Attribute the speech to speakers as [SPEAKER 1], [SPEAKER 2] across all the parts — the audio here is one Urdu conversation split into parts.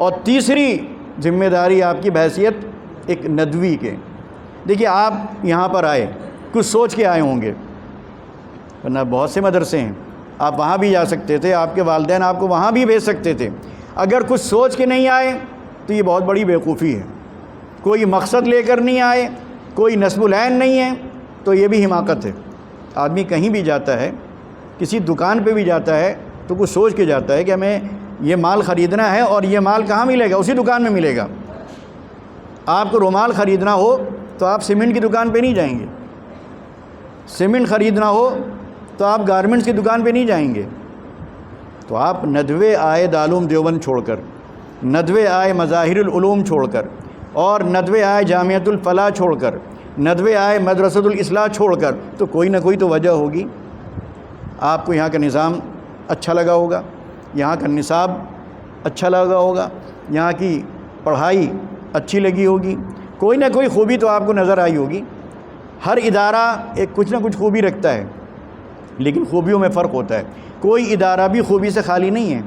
[SPEAKER 1] اور تیسری ذمہ داری آپ کی بحیثیت ایک ندوی کے، دیکھیے آپ یہاں پر آئے کچھ سوچ کے آئے ہوں گے، ورنہ بہت سے مدرسے ہیں، آپ وہاں بھی جا سکتے تھے، آپ کے والدین آپ کو وہاں بھی بھیج سکتے تھے۔ اگر کچھ سوچ کے نہیں آئے تو یہ بہت بڑی بیوقوفی ہے۔ کوئی مقصد لے کر نہیں آئے، کوئی نصب العین نہیں ہے تو یہ بھی حماقت ہے۔ آدمی کہیں بھی جاتا ہے، کسی دکان پہ بھی جاتا ہے تو کچھ سوچ کے جاتا ہے کہ ہمیں یہ مال خریدنا ہے، اور یہ مال کہاں ملے گا؟ اسی دکان میں ملے گا۔ آپ کو رومال خریدنا ہو تو آپ سیمنٹ کی دکان پہ نہیں جائیں گے، سیمنٹ خریدنا ہو تو آپ گارمنٹس کی دکان پہ نہیں جائیں گے۔ تو آپ ندوے آئے دارالعلوم دیوبند چھوڑ کر، ندوے آئے مظاہر العلوم چھوڑ کر، اور ندوے آئے جامعۃ الفلاح چھوڑ کر، ندوے آئے مدرسۃ الاصلاح چھوڑ کر، تو کوئی نہ کوئی تو وجہ ہوگی۔ آپ کو یہاں کا نظام اچھا لگا ہوگا، یہاں کا نصاب اچھا لگا ہوگا، یہاں کی پڑھائی اچھی لگی ہوگی، کوئی نہ کوئی خوبی تو آپ کو نظر آئی ہوگی۔ ہر ادارہ ایک کچھ نہ کچھ خوبی رکھتا ہے، لیکن خوبیوں میں فرق ہوتا ہے۔ کوئی ادارہ بھی خوبی سے خالی نہیں ہے،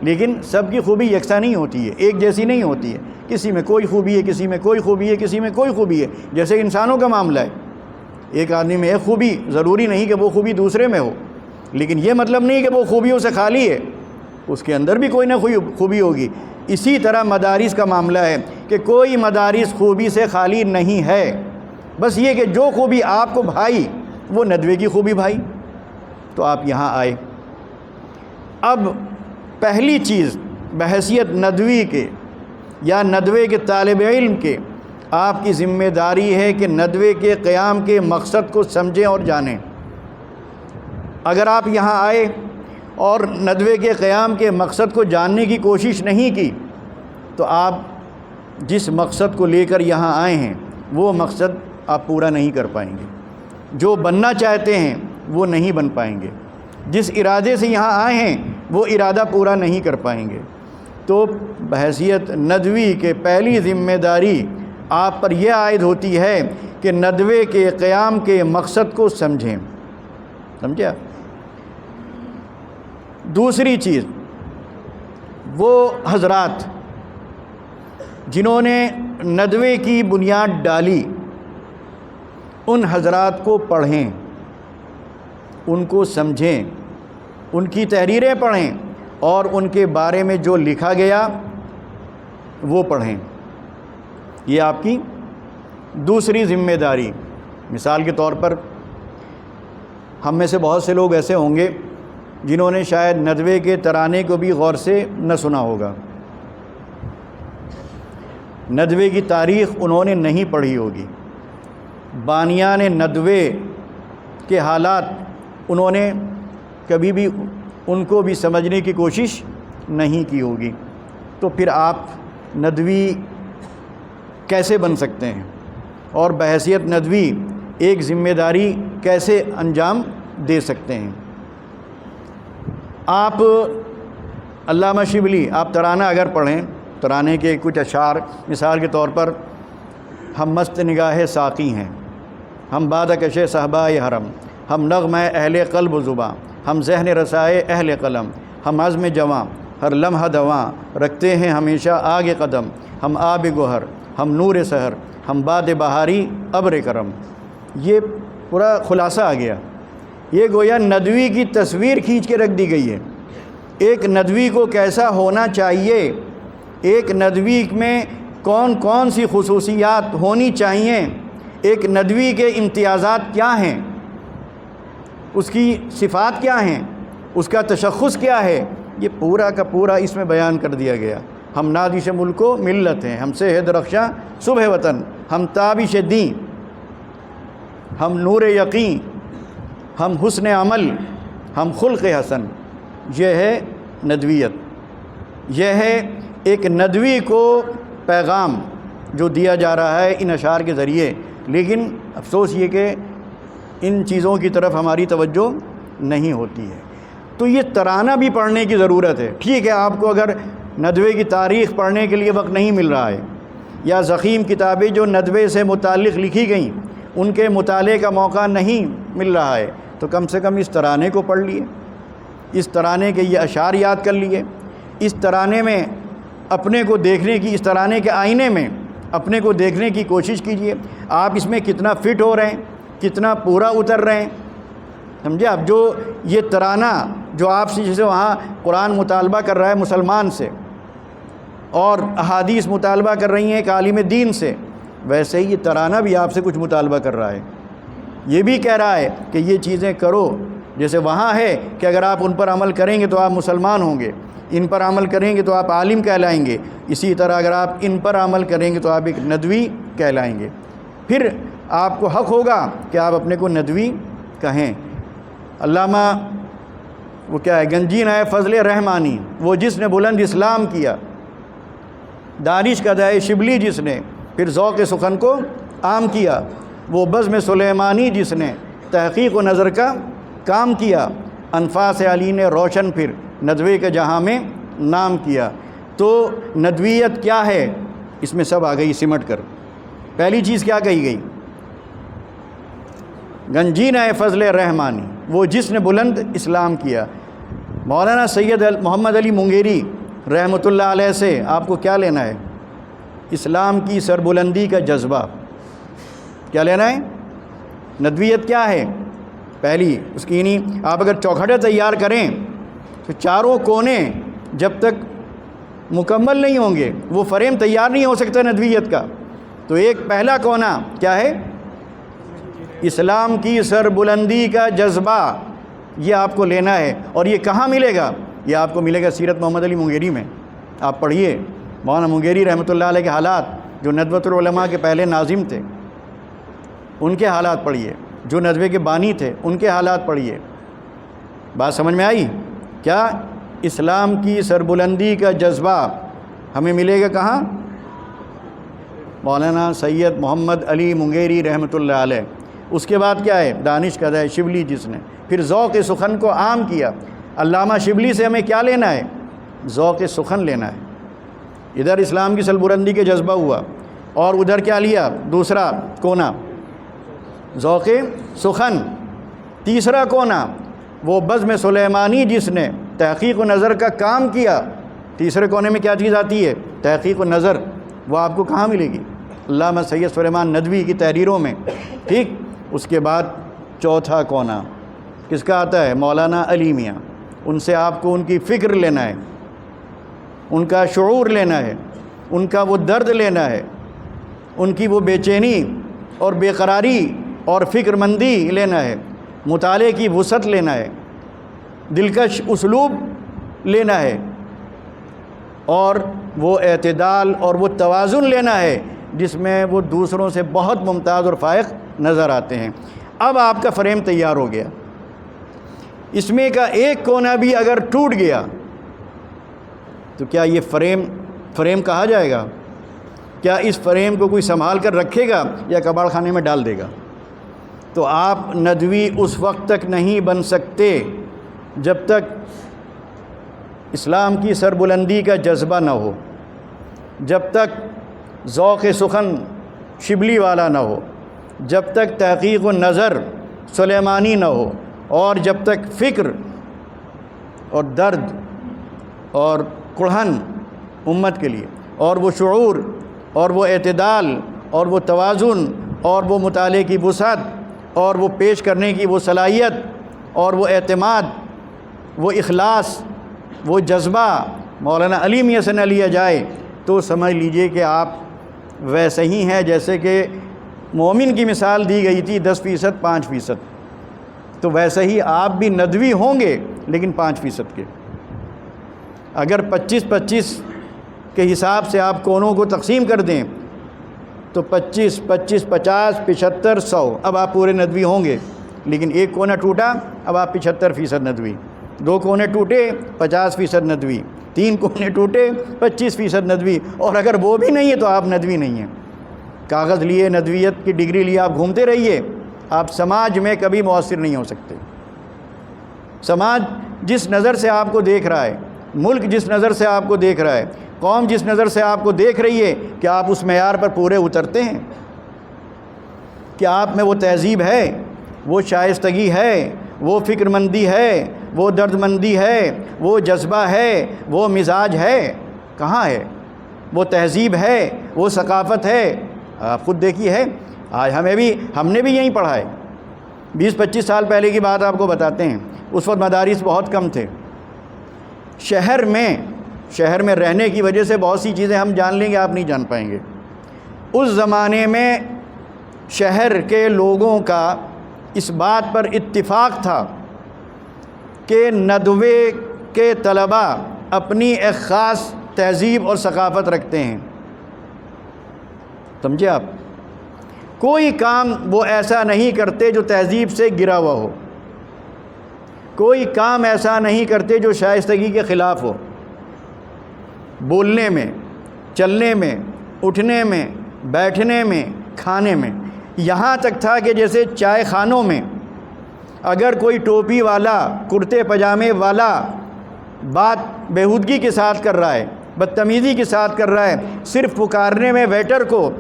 [SPEAKER 1] لیکن سب کی خوبی یکساں نہیں ہوتی ہے، ایک جیسی نہیں ہوتی ہے۔ کسی میں کوئی خوبی ہے، کسی میں کوئی خوبی ہے، کسی میں کوئی خوبی ہے، جیسے انسانوں کا معاملہ ہے۔ ایک آدمی میں ایک خوبی، ضروری نہیں کہ وہ خوبی دوسرے میں ہو، لیکن یہ مطلب نہیں کہ وہ خوبیوں سے خالی ہے، اس کے اندر بھی کوئی نہ کوئی خوبی ہوگی۔ اسی طرح مدارس کا معاملہ ہے کہ کوئی مدارس خوبی سے خالی نہیں ہے، بس یہ کہ جو خوبی آپ کو بھائی وہ ندوے کی خوبی بھائی، تو آپ یہاں آئے۔ اب پہلی چیز بحیثیت ندوی کے یا ندوے کے طالب علم کے آپ کی ذمہ داری ہے کہ ندوے کے قیام کے مقصد کو سمجھیں اور جانیں۔ اگر آپ یہاں آئے اور ندوے کے قیام کے مقصد کو جاننے کی کوشش نہیں کی تو آپ جس مقصد کو لے کر یہاں آئے ہیں وہ مقصد آپ پورا نہیں کر پائیں گے، جو بننا چاہتے ہیں وہ نہیں بن پائیں گے، جس ارادے سے یہاں آئے ہیں وہ ارادہ پورا نہیں کر پائیں گے۔ تو بحیثیت ندوی کے پہلی ذمہ داری آپ پر یہ عائد ہوتی ہے کہ ندوے کے قیام کے مقصد کو سمجھیں۔ سمجھے آپ؟ دوسری چیز، وہ حضرات جنہوں نے ندوے کی بنیاد ڈالی، ان حضرات کو پڑھیں، ان کو سمجھیں، ان کی تحریریں پڑھیں، اور ان کے بارے میں جو لکھا گیا وہ پڑھیں۔ یہ آپ کی دوسری ذمہ داری۔ مثال کے طور پر ہم میں سے بہت سے لوگ ایسے ہوں گے جنہوں نے شاید ندوے کے ترانے کو بھی غور سے نہ سنا ہوگا، ندوے کی تاریخ انہوں نے نہیں پڑھی ہوگی، بانیان ندوے کے حالات انہوں نے کبھی بھی ان کو بھی سمجھنے کی کوشش نہیں کی ہوگی۔ تو پھر آپ ندوی کیسے بن سکتے ہیں اور بحیثیت ندوی ایک ذمہ داری کیسے انجام دے سکتے ہیں؟ آپ علامہ شبلی، آپ ترانہ اگر پڑھیں، ترانے کے کچھ اشعار، مثال کے طور پر ہم مست نگاہ ساقی ہیں، ہم بادہ کش صحبائے حرم، ہم نغمہ اہل قلب و زباں، ہم ذہن رسائے اہل قلم، ہم عزم جواں ہر لمحہ دواں، رکھتے ہیں ہمیشہ آگے قدم، ہم آب گوہر، ہم نور سحر، ہم باد بہاری ابر کرم۔ یہ پورا خلاصہ آ گیا۔ یہ گویا ندوی کی تصویر کھینچ کے رکھ دی گئی ہے، ایک ندوی کو کیسا ہونا چاہیے، ایک ندوی میں کون کون سی خصوصیات ہونی چاہیے، ایک ندوی کے امتیازات کیا ہیں، اس کی صفات کیا ہیں، اس کا تشخص کیا ہے، یہ پورا کا پورا اس میں بیان کر دیا گیا۔ ہم نادش ملک و ملت ہیں، ہم سے ہے درخشاں صبح وطن، ہم تابش دین، ہم نور یقین، ہم حسن عمل، ہم خلق حسن۔ یہ ہے ندویت، یہ ہے ایک ندوی کو پیغام جو دیا جا رہا ہے ان اشعار کے ذریعے۔ لیکن افسوس یہ کہ ان چیزوں کی طرف ہماری توجہ نہیں ہوتی ہے۔ تو یہ ترانہ بھی پڑھنے کی ضرورت ہے۔ ٹھیک ہے، آپ کو اگر ندوے کی تاریخ پڑھنے کے لیے وقت نہیں مل رہا ہے، یا ضخیم کتابیں جو ندوے سے متعلق لکھی گئیں ان کے مطالعے کا موقع نہیں مل رہا ہے، تو کم سے کم اس ترانے کو پڑھ لیے، اس ترانے کے یہ اشعار یاد کر لیے۔ اس ترانے میں اپنے کو دیکھنے کی، اس ترانے کے آئینے میں اپنے کو دیکھنے کی کوشش کیجئے، آپ اس میں کتنا فٹ ہو رہے ہیں، کتنا پورا اتر رہے ہیں، سمجھے آپ؟ جو یہ ترانہ جو آپ سے جیسے وہاں قرآن مطالبہ کر رہا ہے مسلمان سے، اور احادیث مطالبہ کر رہی ہیں ایک عالم دین سے، ویسے ہی یہ ترانہ بھی آپ سے کچھ مطالبہ کر رہا ہے، یہ بھی کہہ رہا ہے کہ یہ چیزیں کرو، جیسے وہاں ہے کہ اگر آپ ان پر عمل کریں گے تو آپ مسلمان ہوں گے، ان پر عمل کریں گے تو آپ عالم کہلائیں گے، اسی طرح اگر آپ ان پر عمل کریں گے تو آپ ایک ندوی کہلائیں گے، پھر آپ کو حق ہوگا کہ آپ اپنے کو ندوی کہیں۔ علامہ وہ کیا ہے، گنجی نائے فضل رحمانی، وہ جس نے بلند اسلام کیا، دانش کا دائے شبلی جس نے پھر ذوق سخن کو عام کیا، وہ بزم سلیمانی جس نے تحقیق و نظر کا کام کیا، انفاس علی نے روشن پھر ندوے کے جہاں میں نام کیا۔ تو ندویت کیا ہے، اس میں سب آ گئی سمٹ کر۔ پہلی چیز کیا کہی گئی؟ گنجین فضل رحمانی، وہ جس نے بلند اسلام کیا۔ مولانا سید محمد علی منگیری رحمۃ اللہ علیہ سے آپ کو کیا لینا ہے؟ اسلام کی سربلندی کا جذبہ۔ کیا لینا ہے؟ ندویت کیا ہے؟ پہلی اس کی نہیں، آپ اگر چوکھٹے تیار کریں تو چاروں کونے جب تک مکمل نہیں ہوں گے وہ فریم تیار نہیں ہو سکتا ندویت کا۔ تو ایک پہلا کونا کیا ہے؟ اسلام کی سربلندی کا جذبہ، یہ آپ کو لینا ہے۔ اور یہ کہاں ملے گا؟ یہ آپ کو ملے گا سیرت محمد علی منگیری میں۔ آپ پڑھیے مولانا منگیری رحمۃ اللہ علیہ کے حالات، جو ندوۃ العلماء کے پہلے ناظم تھے ان کے حالات پڑھیے، جو ندوے کے بانی تھے ان کے حالات پڑھیے۔ بات سمجھ میں آئی؟ کیا اسلام کی سربلندی کا جذبہ ہمیں ملے گا کہاں؟ مولانا سید محمد علی منگیری رحمۃ اللہ علیہ۔ اس کے بعد کیا ہے؟ دانش کا دائے شبلی جس نے پھر ذوق سخن کو عام کیا۔ علامہ شبلی سے ہمیں کیا لینا ہے؟ ذوق سخن لینا ہے۔ ادھر اسلام کی سربلندی کے جذبہ ہوا، اور ادھر کیا لیا؟ دوسرا کونا ذوق سخن۔ تیسرا کونا وہ بزم سلیمانی جس نے تحقیق و نظر کا کام کیا۔ تیسرے کونے میں کیا چیز آتی ہے؟ تحقیق و نظر۔ وہ آپ کو کہاں ملے گی؟ علامہ سید سلیمان ندوی کی تحریروں میں، ٹھیک۔ اس کے بعد چوتھا کونا کس کا آتا ہے؟ مولانا علی میاں۔ ان سے آپ کو ان کی فکر لینا ہے، ان کا شعور لینا ہے، ان کا وہ درد لینا ہے، ان کی وہ بے چینی اور بے قراری اور فکر مندی لینا ہے، مطالعے کی وسعت لینا ہے، دلکش اسلوب لینا ہے، اور وہ اعتدال اور وہ توازن لینا ہے جس میں وہ دوسروں سے بہت ممتاز اور فائق نظر آتے ہیں۔ اب آپ کا فریم تیار ہو گیا۔ اس میں کا ایک کونا بھی اگر ٹوٹ گیا تو کیا یہ فریم کہا جائے گا؟ کیا اس فریم کو کوئی سنبھال کر رکھے گا یا کباڑ خانے میں ڈال دے گا؟ تو آپ ندوی اس وقت تک نہیں بن سکتے جب تک اسلام کی سربلندی کا جذبہ نہ ہو، جب تک ذوق سخن شبلی والا نہ ہو، جب تک تحقیق و نظر سلیمانی نہ ہو، اور جب تک فکر اور درد اور کڑھن امت کے لیے، اور وہ شعور اور وہ اعتدال اور وہ توازن اور وہ مطالعے کی وسعت اور وہ پیش کرنے کی وہ صلاحیت اور وہ اعتماد، وہ اخلاص، وہ جذبہ مولانا علی میاں سے نہ لیا جائے تو سمجھ لیجئے کہ آپ ویسے ہی ہیں جیسے کہ مومن کی مثال دی گئی تھی 10%، 5%، تو ویسے ہی آپ بھی ندوی ہوں گے لیکن 5% کے۔ اگر 25-25 کے حساب سے آپ کونوں کو تقسیم کر دیں تو 25، 50، 75، 100، اب آپ پورے ندوی ہوں گے، لیکن ایک کونا ٹوٹا اب آپ 75% ندوی، 2 کونے ٹوٹے 50% ندوی، 3 کونے ٹوٹے 25% ندوی، اور اگر وہ بھی نہیں ہے تو آپ ندوی نہیں ہیں۔ کاغذ لیے، ندویت کی ڈگری لیے آپ گھومتے رہیے، آپ سماج میں کبھی مؤثر نہیں ہو سکتے۔ سماج جس نظر سے آپ کو دیکھ رہا ہے، ملک جس نظر سے آپ کو دیکھ رہا ہے، قوم جس نظر سے آپ کو دیکھ رہی ہے، کہ آپ اس معیار پر پورے اترتے ہیں؟ کہ آپ میں وہ تہذیب ہے، وہ شائستگی ہے، وہ فکر مندی ہے، وہ درد مندی ہے، وہ جذبہ ہے، وہ مزاج ہے؟ کہاں ہے وہ تہذیب ہے، وہ ثقافت ہے؟ آپ خود دیکھیے ہے، آج ہم نے بھی یہیں پڑھا ہے۔ 20-25 سال پہلے کی بات آپ کو بتاتے ہیں، اس وقت مدارس بہت کم تھے۔ شہر میں رہنے کی وجہ سے بہت سی چیزیں ہم جان لیں گے، آپ نہیں جان پائیں گے۔ اس زمانے میں شہر کے لوگوں کا اس بات پر اتفاق تھا کہ ندوے کے طلباء اپنی ایک خاص تہذیب اور ثقافت رکھتے ہیں، سمجھے آپ؟ کوئی کام وہ ایسا نہیں کرتے جو تہذیب سے گرا ہوا ہو، کوئی کام ایسا نہیں کرتے جو شائستگی کے خلاف ہو، بولنے میں، چلنے میں، اٹھنے میں، بیٹھنے میں، کھانے میں۔ یہاں تک تھا کہ جیسے چائے خانوں میں اگر کوئی ٹوپی والا، کرتے پجامے والا بات بیہودگی کے ساتھ کر رہا ہے، بدتمیزی کے ساتھ کر رہا ہے، صرف پکارنے میں ویٹر کو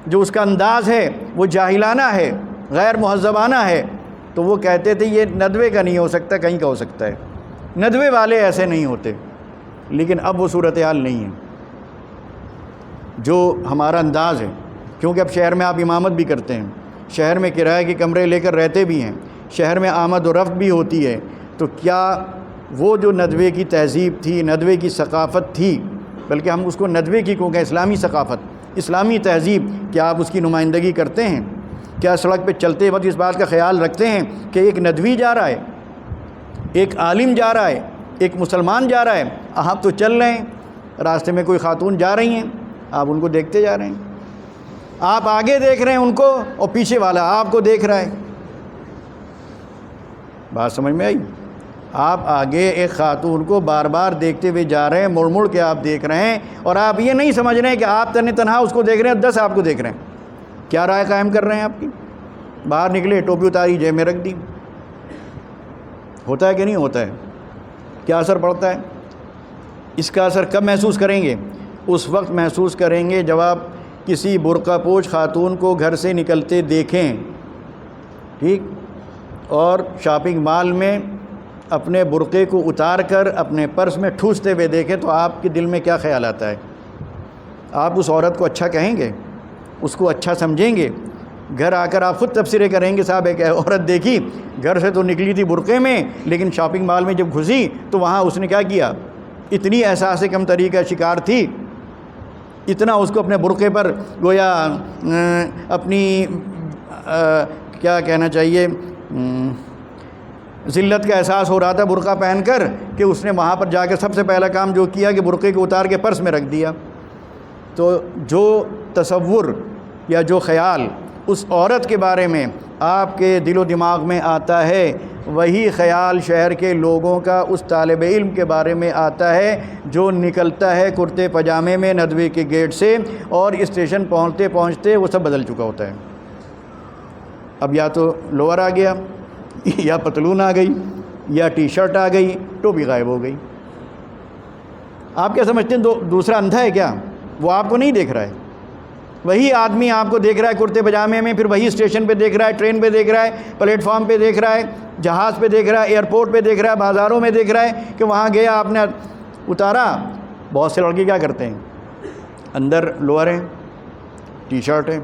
[SPEAKER 1] جو اس کا انداز ہے وہ جاہلانہ ہے، غیر مہذبانہ ہے، تو وہ کہتے تھے یہ ندوے کا نہیں ہو سکتا، کہیں کا ہو سکتا ہے، ندوے والے ایسے نہیں ہوتے۔ لیکن اب وہ صورتحال نہیں ہے جو ہمارا انداز ہے، کیونکہ اب شہر میں آپ امامت بھی کرتے ہیں، شہر میں کرائے کے کمرے لے کر رہتے بھی ہیں، شہر میں آمد و رفت بھی ہوتی ہے، تو کیا وہ جو ندوے کی تہذیب تھی، ندوے کی ثقافت تھی، بلکہ ہم اس کو ندوے کی کیونکہ اسلامی ثقافت، اسلامی تہذیب، کیا آپ اس کی نمائندگی کرتے ہیں؟ کیا سڑک پہ چلتے وقت اس بات کا خیال رکھتے ہیں کہ ایک ندوی جا رہا ہے، ایک عالم جا رہا ہے، ایک مسلمان جا رہا ہے؟ آپ تو چل رہے ہیں، راستے میں کوئی خاتون جا رہی ہیں، آپ ان کو دیکھتے جا رہے ہیں، آپ آگے دیکھ رہے ہیں ان کو اور پیچھے والا آپ کو دیکھ رہا ہے۔ بات سمجھ میں آئی؟ آپ آگے ایک خاتون کو بار بار دیکھتے ہوئے جا رہے ہیں، مڑ مڑ کے آپ دیکھ رہے ہیں، اور آپ یہ نہیں سمجھ رہے ہیں کہ آپ تنہا اس کو دیکھ رہے ہیں، 10 آپ کو دیکھ رہے ہیں۔ کیا رائے قائم کر رہے ہیں آپ کی؟ باہر نکلے، ٹوپی اتاری، جیب میں رکھ دی۔ ہوتا ہے کہ نہیں ہوتا ہے؟ کیا اثر پڑتا ہے؟ اس کا اثر کب محسوس کریں گے؟ اس وقت محسوس کریں گے جب آپ کسی برقع پوش خاتون کو گھر سے نکلتے دیکھیں، ٹھیک، اور شاپنگ مال میں اپنے برقعے کو اتار کر اپنے پرس میں ٹھوستے ہوئے دیکھیں، تو آپ کے دل میں کیا خیال آتا ہے؟ آپ اس عورت کو اچھا کہیں گے؟ اس کو اچھا سمجھیں گے؟ گھر آ کر آپ خود تبصرے کریں گے، صاحب ایک عورت دیکھی، گھر سے تو نکلی تھی برقعے میں، لیکن شاپنگ مال میں جب گھسی تو وہاں اس نے کیا کیا؟ اتنی احساس کم تری کا شکار تھی، اتنا اس کو اپنے برقعے پر گویا اپنی کیا کہنا چاہیے، ذلت کا احساس ہو رہا تھا برقع پہن کر، کہ اس نے وہاں پر جا کے سب سے پہلا کام جو کیا کہ برقعے کو اتار کے پرس میں رکھ دیا۔ تو جو تصور یا جو خیال اس عورت کے بارے میں آپ کے دل و دماغ میں آتا ہے، وہی خیال شہر کے لوگوں کا اس طالب علم کے بارے میں آتا ہے جو نکلتا ہے کرتے پجامے میں ندوے کے گیٹ سے، اور اسٹیشن پہنچتے پہنچتے وہ سب بدل چکا ہوتا ہے۔ اب یا تو لوور آ گیا، یا پتلون آ گئی، یا ٹی شرٹ آ گئی، ٹوپی غائب ہو گئی۔ آپ کیا سمجھتے ہیں دوسرا اندھا ہے کیا؟ وہ آپ کو نہیں دیکھ رہا ہے، وہی آدمی آپ کو دیکھ رہا ہے کرتے پجامے میں، پھر وہی اسٹیشن پہ دیکھ رہا ہے، ٹرین پہ دیکھ رہا ہے، پلیٹ فارم پہ دیکھ رہا ہے، جہاز پہ دیکھ رہا ہے، ایئرپورٹ پہ دیکھ رہا ہے، بازاروں میں دیکھ رہا ہے کہ وہاں گیا آپ نے اتارا۔ بہت سے لڑکے کیا کرتے ہیں، اندر لوور ہیں، ٹی شرٹ ہے،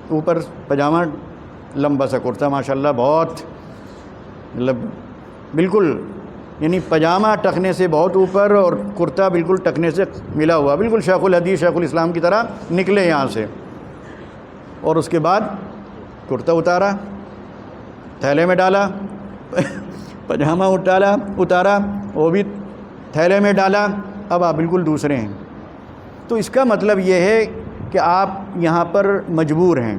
[SPEAKER 1] اوپر پجامہ، لمبا سا کرتا، ماشاءاللہ بہت مطلب بالکل، یعنی پجامہ ٹخنے سے بہت اوپر اور کرتا بالکل ٹخنے سے ملا ہوا، بالکل شیخ الحدیث شیخ الاسلام کی طرح نکلے یہاں سے، اور اس کے بعد کرتا اتارا، تھیلے میں ڈالا، پجامہ اتارا، وہ بھی تھیلے میں ڈالا، اب آپ بالکل دوسرے ہیں۔ تو اس کا مطلب یہ ہے کہ آپ یہاں پر مجبور ہیں،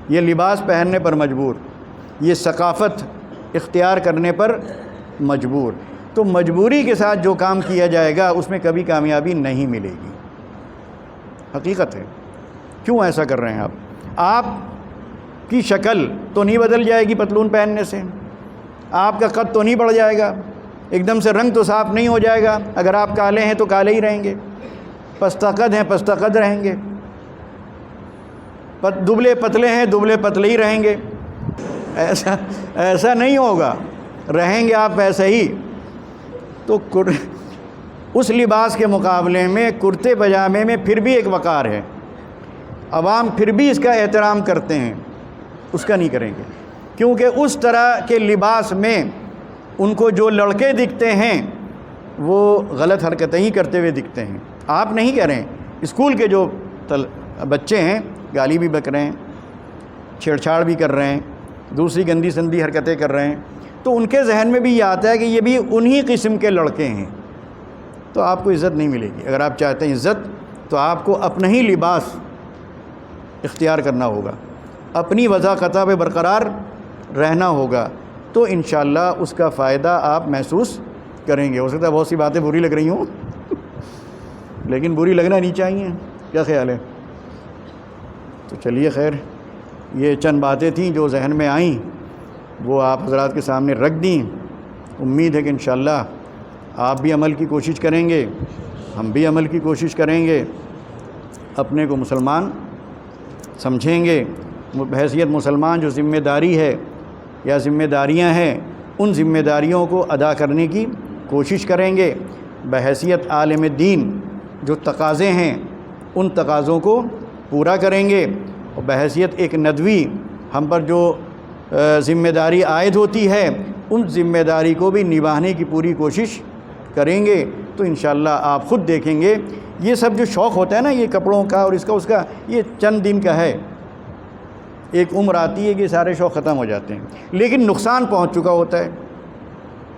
[SPEAKER 1] یہ لباس پہننے پر مجبور، یہ ثقافت اختیار کرنے پر مجبور۔ تو مجبوری کے ساتھ جو کام کیا جائے گا اس میں کبھی کامیابی نہیں ملے گی، حقیقت ہے۔ کیوں ایسا کر رہے ہیں آپ کی شکل تو نہیں بدل جائے گی پتلون پہننے سے، آپ کا قد تو نہیں بڑھ جائے گا، ایک دم سے رنگ تو صاف نہیں ہو جائے گا، اگر آپ کالے ہیں تو کالے ہی رہیں گے، پستہ قد ہیں پستہ قد رہیں گے، دبلے پتلے ہیں دبلے پتلے ہی رہیں گے، ایسا نہیں ہوگا، رہیں گے آپ ایسے ہی۔ تو اس لباس کے مقابلے میں کرتے پجامے میں پھر بھی ایک وقار ہے، عوام پھر بھی اس کا احترام کرتے ہیں، اس کا نہیں کریں گے، کیونکہ اس طرح کے لباس میں ان کو جو لڑکے دکھتے ہیں وہ غلط حرکتیں ہی کرتے ہوئے دکھتے ہیں۔ آپ نہیں کہہ رہے ہیں، اسکول کے جو بچے ہیں گالی بھی بک رہے ہیں، چھیڑ چھاڑ بھی کر رہے ہیں، دوسری گندی سندی حرکتیں کر رہے ہیں، تو ان کے ذہن میں بھی یہ آتا ہے کہ یہ بھی انہی قسم کے لڑکے ہیں، تو آپ کو عزت نہیں ملے گی۔ اگر آپ چاہتے ہیں عزت تو آپ کو اپنا ہی لباس اختیار کرنا ہوگا، اپنی وضاقتہ پہ برقرار رہنا ہوگا، تو انشاءاللہ اس کا فائدہ آپ محسوس کریں گے۔ ہو سکتا ہے بہت سی باتیں بری لگ رہی ہوں لیکن بری لگنا نہیں چاہیے، کیا خیال ہے؟ تو چلیے خیر، یہ چند باتیں تھیں جو ذہن میں آئیں، وہ آپ حضرات کے سامنے رکھ دیں۔ امید ہے کہ انشاءاللہ آپ بھی عمل کی کوشش کریں گے، ہم بھی عمل کی کوشش کریں گے، اپنے کو مسلمان سمجھیں گے، بحیثیت مسلمان جو ذمہ داری ہے یا ذمہ داریاں ہیں ان ذمہ داریوں کو ادا کرنے کی کوشش کریں گے، بحیثیت عالم دین جو تقاضے ہیں ان تقاضوں کو پورا کریں گے، اور بحیثیت ایک ندوی ہم پر جو ذمہ داری عائد ہوتی ہے ان ذمہ داری کو بھی نبھانے کی پوری کوشش کریں گے۔ تو انشاءاللہ آپ خود دیکھیں گے یہ سب جو شوق ہوتا ہے نا، یہ کپڑوں کا اور اس کا اس کا، یہ چند دن کا ہے، ایک عمر آتی ہے کہ سارے شوق ختم ہو جاتے ہیں، لیکن نقصان پہنچ چکا ہوتا ہے،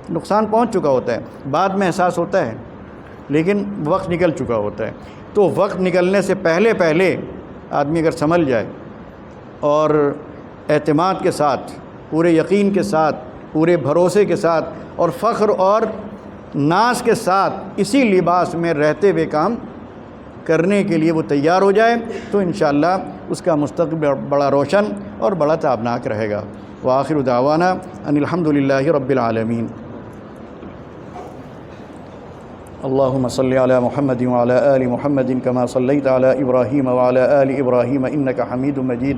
[SPEAKER 1] نقصان پہنچ چکا ہوتا ہے، بعد میں احساس ہوتا ہے، لیکن وقت نکل چکا ہوتا ہے۔ تو وقت نکلنے سے پہلے آدمی اگر سنبھل جائے اور اعتماد کے ساتھ، پورے یقین کے ساتھ، پورے بھروسے کے ساتھ اور فخر اور ناز کے ساتھ اسی لباس میں رہتے ہوئے کام کرنے کے لیے وہ تیار ہو جائے تو انشاءاللہ اس کا مستقبل بڑا روشن اور بڑا تابناک رہے گا۔ وآخر دعوانا ان الحمدللہ رب العالمین۔ اللہم صلی علی محمد وعلی آل محمد کما صلیت علی ابراہیم وعلی آل ابراہیم انک حمید مجید۔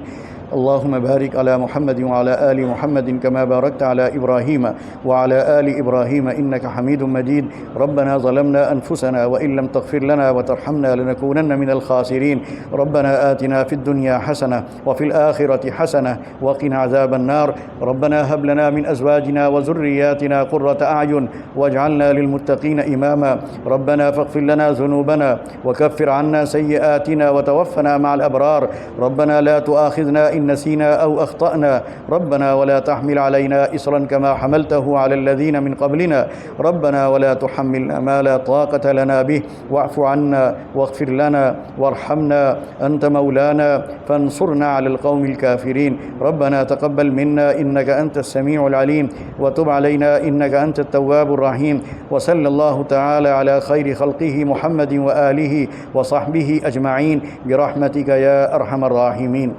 [SPEAKER 1] اللہم بارک علی محمد وعلی آل محمد کما بارکت علی ابراہیم وعلی آل ابراہیم انک حمید مجید۔ ربنا ظلمنا انفسنا وان لم تغفر لنا وترحمنا لنکونن من الخاسرین۔ ربنا آتنا فی الدنیا حسنہ وفی الآخرة حسنہ وقنا عذاب النار۔ ربنا هب لنا من ازواجنا وذریاتنا قرة اعین واجعلنا للمتقین اماما۔ ربنا فاغفر لنا ذنوبنا وكفر عنا سيئاتنا وتوفنا مع الأبرار۔ ربنا لا تؤاخذنا إن نسينا أو أخطأنا۔ ربنا ولا تحمل علينا إصرا كما حملته على الذين من قبلنا۔ ربنا ولا تحملنا ما لا طاقة لنا به واعف عنا واغفر لنا وارحمنا أنت مولانا فانصرنا على القوم الكافرين۔ ربنا تقبل منا إنك أنت السميع العليم وتب علينا إنك أنت التواب الرحيم۔ وصلى الله تعالى على خير خلقه محمد وآله وصحبه أجمعين برحمتك يا أرحم الراحمين۔